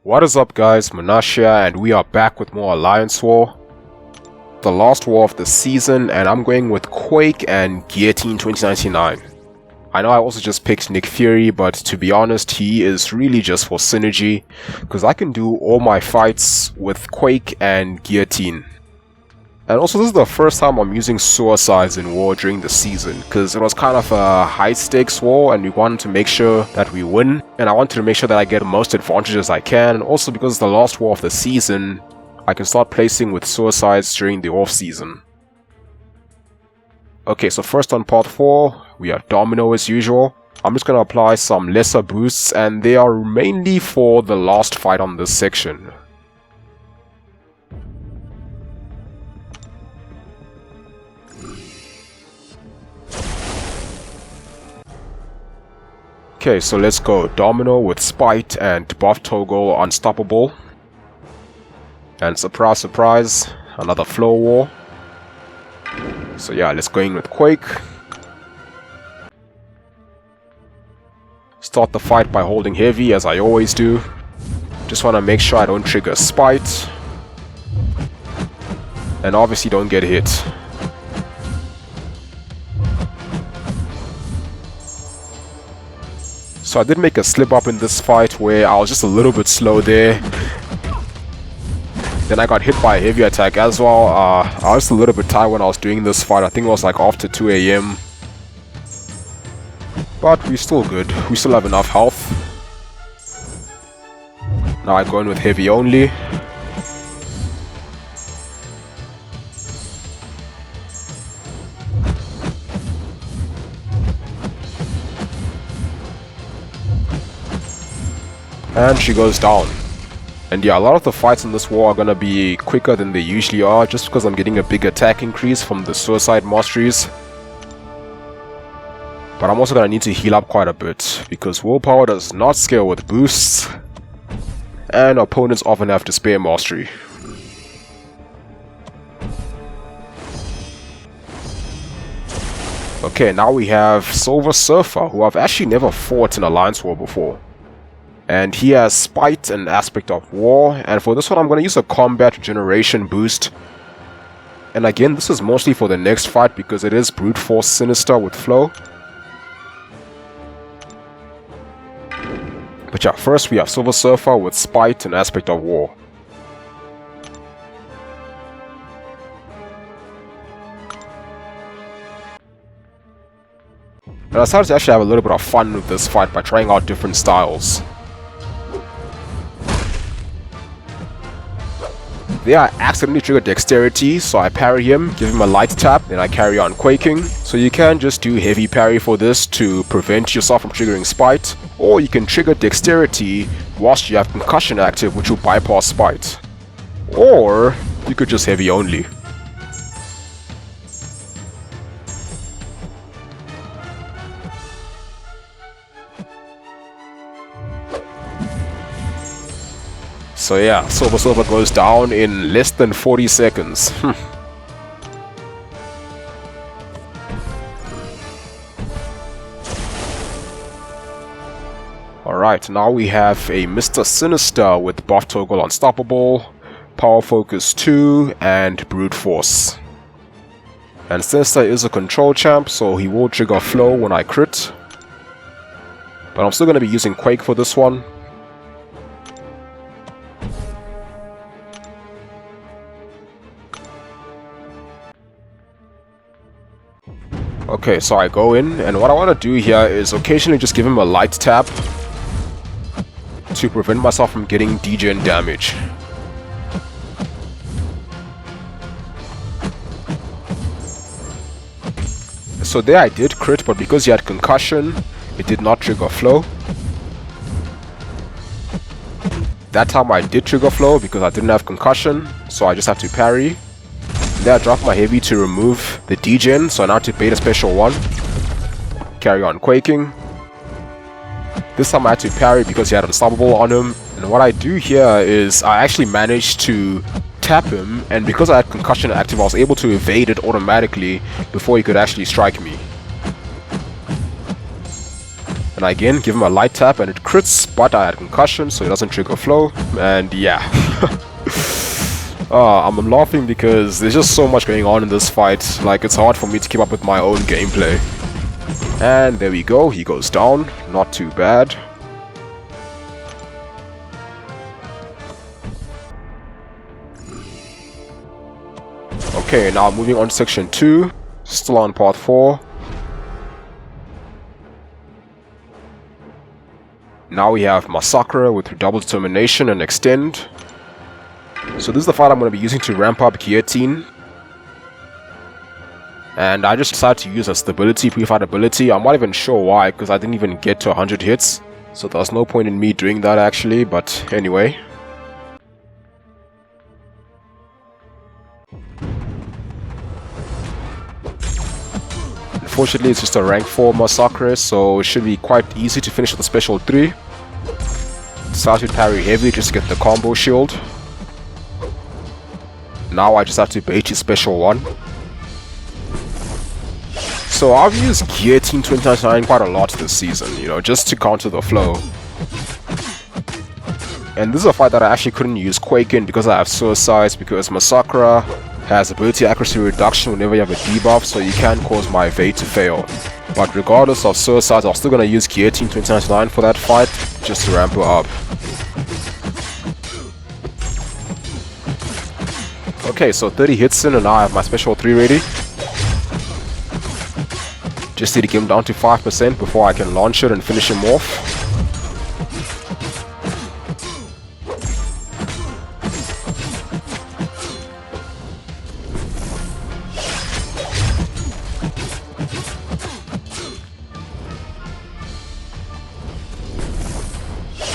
What is up guys, Munash here, and we are back with more Alliance War. The last war of the season, and I'm going with Quake and Guillotine 2099. I know I also just picked Nick Fury, but to be honest, he is really just for synergy, because I can do all my fights with Quake and Guillotine. And also this is the first time I'm using suicides in war during the season, because it was kind of a high stakes war and we wanted to make sure that we win, and I wanted to make sure that I get the most advantages I can, and also because it's the last war of the season, I can start placing with suicides during the off season. Okay, so first on part 4, we have Domino as usual. I'm just going to apply some lesser boosts, and they are mainly for the last fight on this section. Okay, so let's go. Domino with Spite and Debuff Toggle Unstoppable. And surprise, surprise, another floor war. So yeah, let's go in with Quake. Start the fight by holding heavy, as I always do. Just want to make sure I don't trigger Spite. And obviously don't get hit. So I did make a slip up in this fight where I was just a little bit slow there. Then I got hit by a heavy attack as well. I was a little bit tired when I was doing this fight. I think it was like after 2 AM. But we're still good. We still have enough health. Now I go in with heavy only. And she goes down. And yeah, a lot of the fights in this war are gonna be quicker than they usually are, just because I'm getting a big attack increase from the suicide masteries. But I'm also gonna need to heal up quite a bit, because willpower does not scale with boosts, and opponents often have despair mastery. Okay, now we have Silver Surfer, who I've actually never fought in Alliance War before. And he has Spite and Aspect of War, and for this one I'm going to use a Combat Regeneration boost. And again, this is mostly for the next fight because it is Brute Force Sinister with Flow. But yeah, first we have Silver Surfer with Spite and Aspect of War. And I decided to actually have a little bit of fun with this fight by trying out different styles. There I accidentally triggered Dexterity, so I parry him, give him a light tap, then I carry on Quaking. So you can just do heavy parry for this to prevent yourself from triggering Spite, or you can trigger Dexterity whilst you have Concussion active, which will bypass Spite. Or you could just heavy only. So yeah, Silver Surfer goes down in less than 40 seconds. Alright, now we have a Mr. Sinister with Buff Toggle Unstoppable, Power Focus 2, and Brute Force. And Sinister is a control champ, so he will trigger Flow when I crit. But I'm still going to be using Quake for this one. Okay, so I go in, and what I want to do here is occasionally just give him a light tap to prevent myself from getting degen damage. So there I did crit, but because he had concussion, it did not trigger Flow. That time I did trigger Flow because I didn't have concussion, so I just have to parry. Then I drop my heavy to remove the degen, so now I have to beta special 1. Carry on Quaking. This time I had to parry because he had Unstoppable on him. And what I do here is I actually managed to tap him, and because I had Concussion active, I was able to evade it automatically before he could actually strike me. And again, give him a light tap and it crits, but I had concussion, so it doesn't trigger flow. And yeah. I'm laughing because there's just so much going on in this fight. Like, it's hard for me to keep up with my own gameplay. And there we go, he goes down. Not too bad. Okay, now moving on to section 2. Still on part 4. Now we have Masacre with Redoubled Determination and Extend. So this is the fight I'm going to be using to ramp up Guillotine. And I just decided to use a stability pre-fight ability. I'm not even sure why, because I didn't even get to 100 hits. So there's no point in me doing that actually, but anyway. Unfortunately, it's just a rank 4 Masacre, so it should be quite easy to finish with a special 3. Decided to parry heavily just to get the combo shield. Now I just have to bait his special 1. So I've used Guillotine 2099 quite a lot this season, you know, just to counter the flow. And this is a fight that I actually couldn't use Quake in because I have Suicides, because Masacre has ability accuracy reduction whenever you have a debuff, so you can cause my evade to fail. But regardless of Suicides, I'm still going to use Guillotine 2099 for that fight, just to ramp her up. Okay, so 30 hits in and now I have my special 3 ready. Just need to get him down to 5% before I can launch it and finish him off.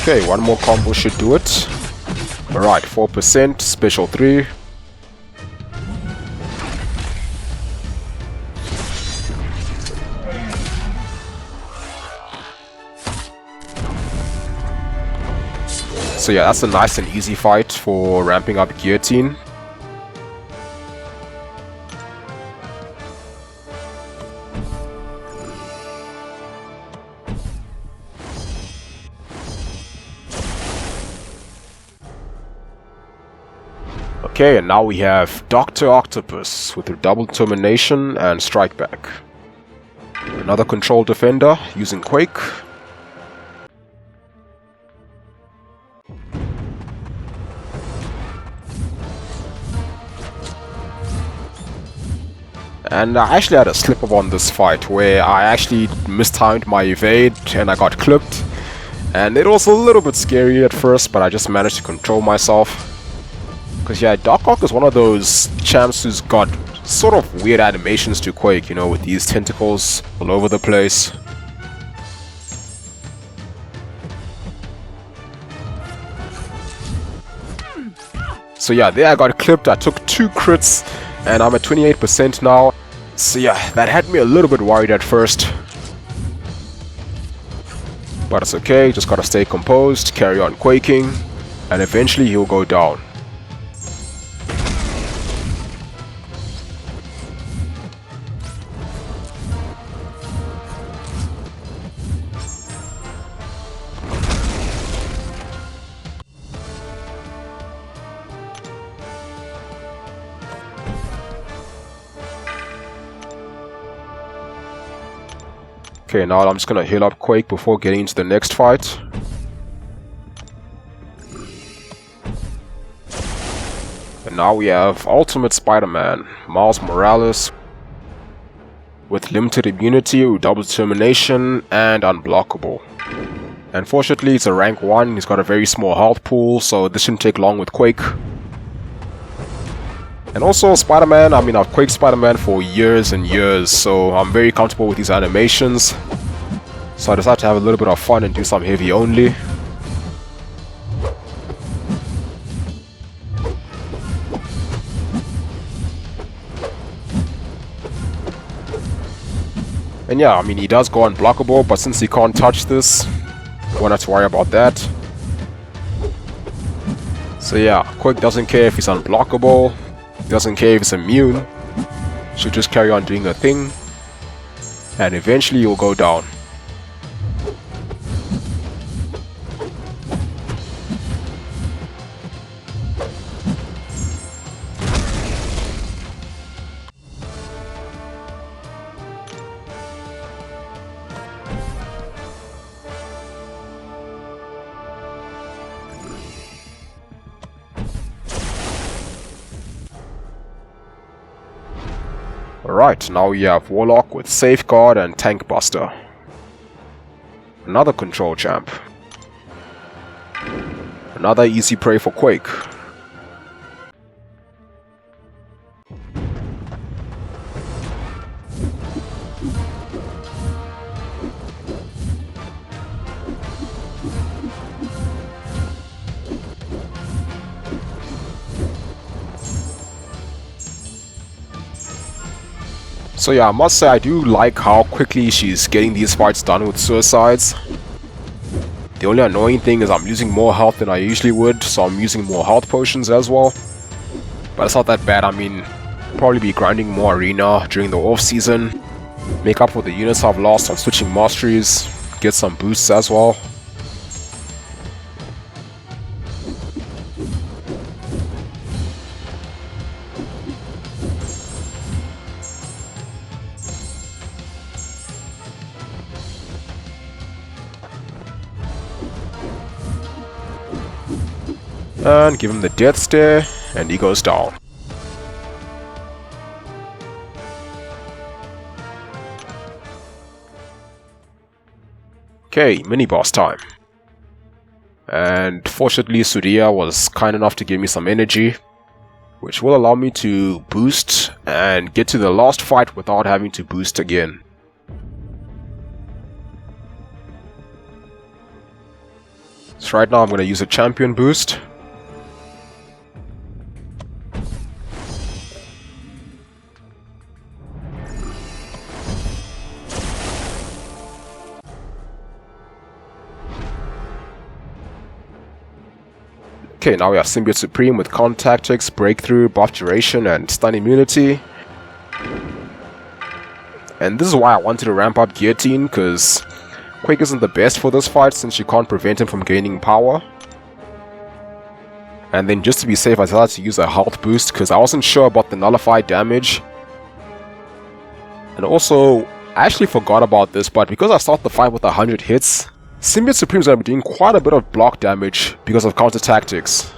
Okay, one more combo should do it. Alright, 4%, special 3. So yeah, that's a nice and easy fight for ramping up Guillotine. Okay, and now we have Dr. Octopus with Redoubled Determination and Strikeback. Another control defender using Quake. And I actually had a slip-up on this fight where I actually mistimed my evade and I got clipped. And it was a little bit scary at first, but I just managed to control myself. Because yeah, Doc Ock is one of those champs who's got sort of weird animations to Quake, you know, with these tentacles all over the place. So yeah, there I got clipped, I took 2 crits, and I'm at 28% now. So yeah, that had me a little bit worried at first. But it's okay, just gotta stay composed, carry on quaking, and eventually he'll go down. Okay, now I'm just gonna heal up Quake before getting into the next fight. And now we have Ultimate Spider-Man, Miles Morales, with limited immunity, Redoubled Determination, and Unblockable. Unfortunately, it's a rank 1, he's got a very small health pool, so this shouldn't take long with Quake. And also Spider-Man, I mean I've Quaked Spider-Man for years and years, so I'm very comfortable with these animations. So I decided to have a little bit of fun and do some heavy only. And yeah, I mean he does go unblockable, but since he can't touch this, we won't have to worry about that. So yeah, Quake doesn't care if he's unblockable. Doesn't care if it's immune, she'll just carry on doing her thing, and eventually you'll go down. Alright, now we have Warlock with Safeguard and Tank Buster. Another control champ. Another easy prey for Quake. So yeah, I must say I do like how quickly she's getting these fights done with suicides. The only annoying thing is I'm losing more health than I usually would, so I'm using more health potions as well. But it's not that bad. I mean, probably be grinding more arena during the off season, make up for the units I've lost on switching masteries, get some boosts as well. And give him the death stare, and he goes down. Okay, mini-boss time. And fortunately Surya was kind enough to give me some energy, which will allow me to boost and get to the last fight without having to boost again. So right now I'm going to use a champion boost. Okay, now we have Symbiote Supreme with Con Tactics, Breakthrough, Buff Duration, and Stun Immunity. And this is why I wanted to ramp up Guillotine, because Quake isn't the best for this fight since you can't prevent him from gaining power. And then just to be safe I decided to use a health boost because I wasn't sure about the nullified damage. And also, I actually forgot about this, but because I start the fight with 100 hits, Symbiote Supreme is going to be doing quite a bit of block damage because of counter tactics.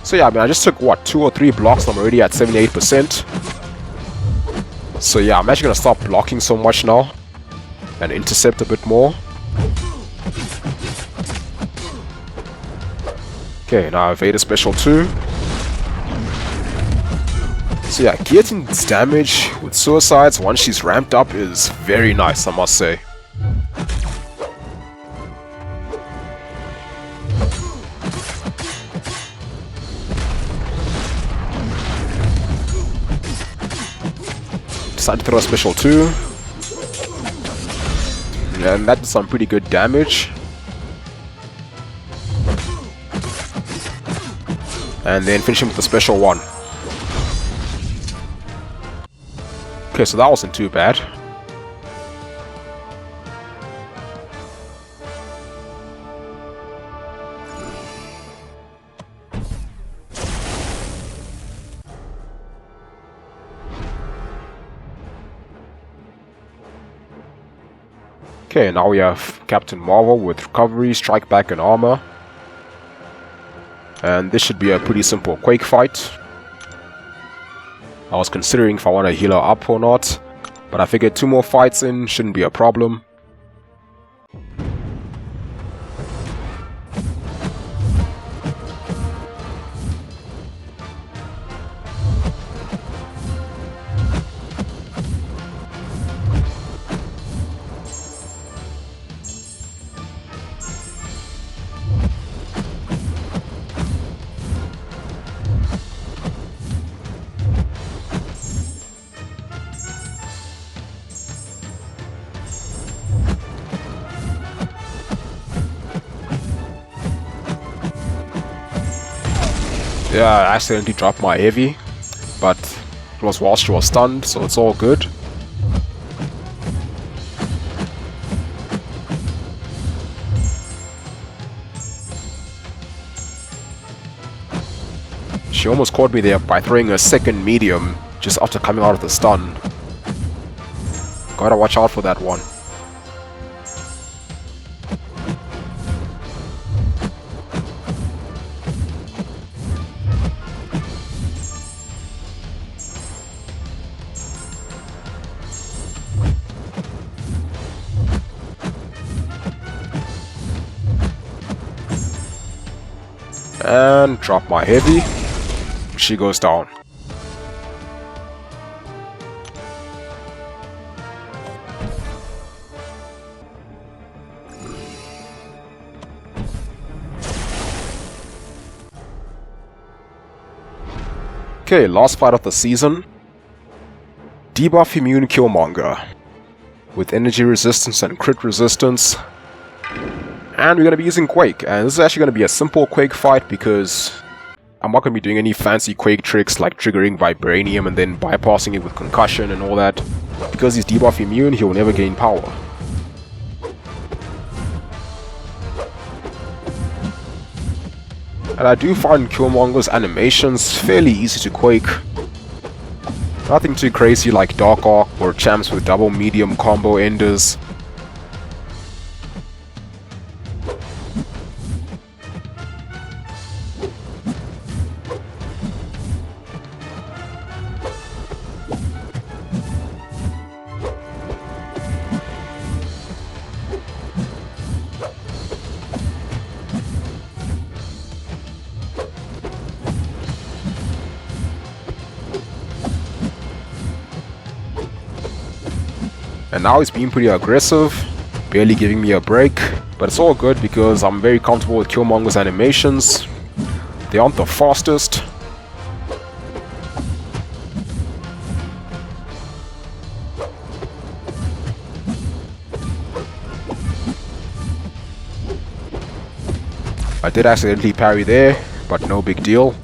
So yeah, I mean, I just took what, 2 or 3 blocks and I'm already at 78%. So yeah, I'm actually going to stop blocking so much now and intercept a bit more. Okay, now Vader Special 2. So yeah, Guillotine's damage with suicides once she's ramped up is very nice, I must say. Decided to throw a Special 2. And that did some pretty good damage. And then finish him with the Special 1. Okay, so that wasn't too bad. Okay, now we have Captain Marvel with Recovery, Strikeback, and Armor. And this should be a pretty simple Quake fight. I was considering if I want to heal her up or not, but I figured 2 more fights in shouldn't be a problem. Yeah, I accidentally dropped my heavy, but it was while she was stunned, so it's all good. She almost caught me there by throwing a second medium just after coming out of the stun. Gotta watch out for that one. And drop my heavy. She goes down. Okay, last fight of the season. Debuff immune Killmonger. With energy resistance and crit resistance. And we're going to be using Quake. And this is actually going to be a simple Quake fight because I'm not going to be doing any fancy Quake tricks like triggering Vibranium and then bypassing it with Concussion and all that. Because he's debuff immune, he will never gain power. And I do find Killmonger's animations fairly easy to Quake. Nothing too crazy like Dark Arc or champs with double medium combo enders. And now he's being pretty aggressive, barely giving me a break, but it's all good because I'm very comfortable with Killmonger's animations. They aren't the fastest. I did accidentally parry there, but no big deal.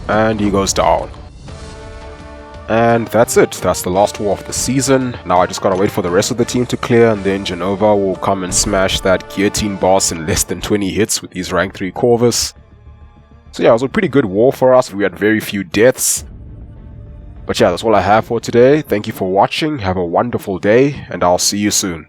And he goes down. And that's it. That's the last war of the season. Now I just gotta wait for the rest of the team to clear, and then Genova will come and smash that Guillotine boss in less than 20 hits with his rank 3 Corvus. So yeah, it was a pretty good war for us. We had very few deaths. But yeah, that's all I have for today. Thank you for watching. Have a wonderful day, and I'll see you soon.